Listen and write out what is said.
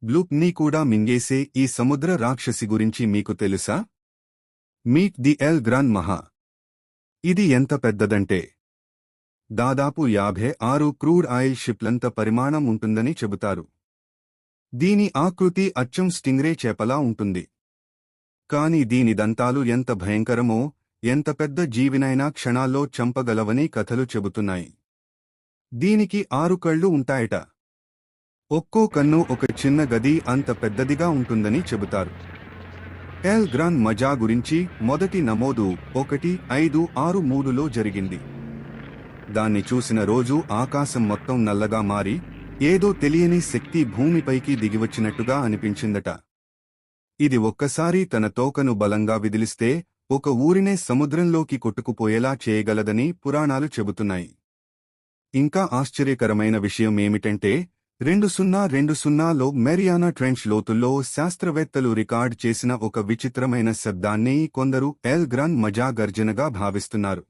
బ్లూప్ని కూడా మింగేసే ఈ సముద్ర రాక్షసి గురించి మీకు తెలుసా? మీట్ ది ఎల్ గ్రాన్ మహా. ఇది ఎంత పెద్దదంటే దాదాపు 56 క్రూడ్ ఆయిల్ షిప్లంత పరిమాణం ఉంటుందని చెబుతారు. దీని ఆకృతి అచ్చం స్టింగ్రే చేపలా ఉంటుంది. కాని దీని దంతాలు ఎంత భయంకరమో, ఎంత పెద్ద జీవినైనా క్షణాల్లో చంపగలవని కథలు చెబుతున్నాయి. దీనికి 6 కళ్ళు ఉంటాయట. ఒక్కో కన్ను ఒక చిన్న గది అంత పెద్దదిగా ఉంటుందని చెబుతారు. ఎల్ గ్రాన్ మజా గురించి మొదటి నమోదు 1563లో జరిగింది. దాన్ని చూసిన రోజు ఆకాశం మొత్తం నల్లగా మారి ఏదో తెలియని శక్తి భూమిపైకి దిగివచ్చినట్టుగా అనిపించిందట. ఇది ఒక్కసారి తన తోకను బలంగా విదిలిస్తే ఒక ఊరినే సముద్రంలోకి కొట్టుకుపోయేలా చేయగలదని పురాణాలు చెబుతున్నాయి. ఇంకా ఆశ్చర్యకరమైన విషయమేమిటంటే 2020లో మెరియానా ట్రెంచ్ లోతుల్లో శాస్త్రవేత్తలు రికార్డ్ చేసిన ఒక విచిత్రమైన శబ్దాన్ని కొందరు ఎల్ గ్రాన్ మజా గర్జనగా భావిస్తున్నారు.